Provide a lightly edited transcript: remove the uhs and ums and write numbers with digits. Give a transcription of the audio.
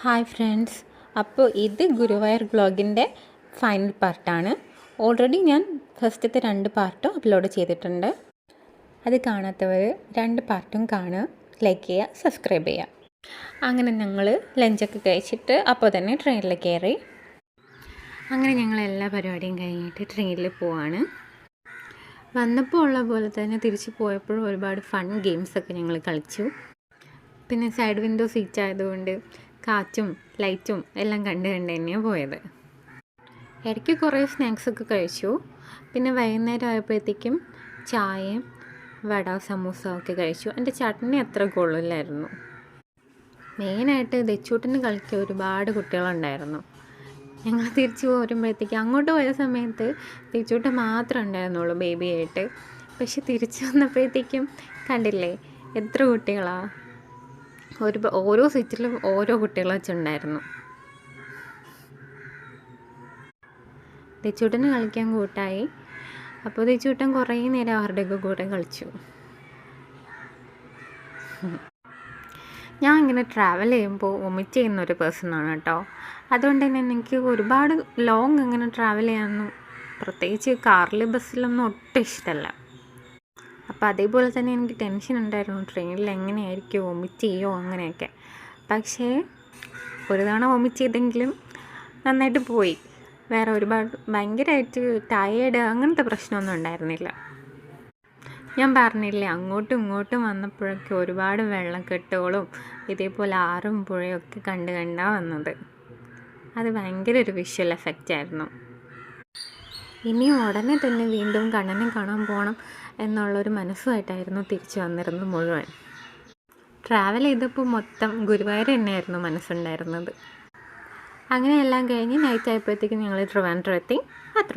Hi friends, അപ്പോൾ ഇത് Guruvayur വ്ളോഗിൻ്റെ final പാർട്ടാണ്. ഓൾറെഡി ഞാൻ ഫസ്റ്റത്തെ 2 പാർട്ടും അപ്ലോഡ് ചെയ്തിട്ടുണ്ട്. അത് കാണാത്തവർ 2 പാർട്ടും കാണുക, ലൈക്ക് ചെയ്യുക, സബ്സ്ക്രൈബ് ചെയ്യുക. അങ്ങനെ ഞങ്ങൾ ലഞ്ചൊക്കെ കഴിച്ചിട്ട് അപ്പോൾ തന്നെ ട്രെയിനിൽ കയറി. അങ്ങനെ ഞങ്ങൾ എല്ലാ പരിപാടിയും കഴിഞ്ഞിട്ട് ട്രെയിനിൽ പോവാണ്. വന്നപ്പോൾ ഉള്ള പോലെ തന്നെ തിരിച്ച് പോയപ്പോഴും ഒരുപാട് ഫൺ ഗെയിംസൊക്കെ ഞങ്ങൾ കളിച്ചു. പിന്നെ സൈഡ് വിൻഡോ സീറ്റ് ആയതുകൊണ്ട് കാറ്റും ലൈറ്റും എല്ലാം കണ്ട് തന്നെയാണ് പോയത്. ഇടയ്ക്ക് കുറേ സ്നാക്സൊക്കെ കഴിച്ചു. പിന്നെ വൈകുന്നേരം ആയപ്പോഴത്തേക്കും ചായയും വട സമൂസ ഒക്കെ കഴിച്ചു. എൻ്റെ ചട്നി അത്ര കൊള്ളില്ലായിരുന്നു. മെയിനായിട്ട് ദച്ചൂട്ടിന് കളിക്കാൻ ഒരുപാട് കുട്ടികളുണ്ടായിരുന്നു. ഞങ്ങൾ തിരിച്ച് പോരുമ്പോഴത്തേക്ക് അങ്ങോട്ട് പോയ സമയത്ത് ദച്ചൂട്ട് മാത്രമേ ഉണ്ടായിരുന്നുള്ളൂ ബേബിയായിട്ട്. പക്ഷെ തിരിച്ച് വന്നപ്പോഴത്തേക്കും കണ്ടില്ലേ എത്ര കുട്ടികളാണ്. ഓരോ സീറ്റിലും ഓരോ കുട്ടികൾ വെച്ചുണ്ടായിരുന്നു. ദച്ചൂട്ടന് കളിക്കാൻ കൂട്ടായി. അപ്പോൾ ദച്ചൂട്ടൻ കുറേ നേരം അവരുടെയൊക്കെ കൂടെ കളിച്ചു. ഞാൻ ഇങ്ങനെ ട്രാവൽ ചെയ്യുമ്പോൾ വൊമിറ്റ് ചെയ്യുന്നൊരു പേഴ്സണാണ് കേട്ടോ. അതുകൊണ്ട് തന്നെ എനിക്ക് ഒരുപാട് ലോങ് ഇങ്ങനെ ട്രാവൽ ചെയ്യാനൊന്നും, പ്രത്യേകിച്ച് കാറിൽ ബസ്സിലൊന്നും ഒട്ടും ഇഷ്ടമല്ല. അപ്പോൾ അതേപോലെ തന്നെ എനിക്ക് ടെൻഷൻ ഉണ്ടായിരുന്നു, ട്രെയിനിൽ എങ്ങനെയായിരിക്കും, വൊമിറ്റ് ചെയ്യുമോ അങ്ങനെയൊക്കെ. പക്ഷേ ഒരു തവണ വൊമിറ്റ് ചെയ്തെങ്കിലും നന്നായിട്ട് പോയി. വേറെ ഒരുപാട് ഭയങ്കരമായിട്ട് ടയേർഡ് അങ്ങനത്തെ പ്രശ്നമൊന്നും ഉണ്ടായിരുന്നില്ല. ഞാൻ പറഞ്ഞില്ലേ, അങ്ങോട്ടും ഇങ്ങോട്ടും വന്നപ്പോഴൊക്കെ ഒരുപാട് വെള്ളക്കെട്ടുകളും ഇതേപോലെ ആറും പുഴയും ഒക്കെ കണ്ടാണ് വന്നത്. അത് ഭയങ്കര ഒരു വിഷ്വൽ എഫക്റ്റ് ആയിരുന്നു. ഇനിയും ഉടനെ തന്നെ വീണ്ടും കണ്ണനെ കാണാൻ പോകണം എന്നുള്ളൊരു മനസ്സുമായിട്ടായിരുന്നു തിരിച്ചു വന്നിരുന്നത് മുഴുവൻ. ട്രാവൽ ചെയ്തപ്പോൾ മൊത്തം ഗുരുവായൂർ തന്നെയായിരുന്നു മനസ്സുണ്ടായിരുന്നത്. അങ്ങനെ എല്ലാം കഴിഞ്ഞ് നൈറ്റ് ആയപ്പോഴത്തേക്കും ഞങ്ങൾ ട്രിവാൻഡ്രം എത്തി. അത്ര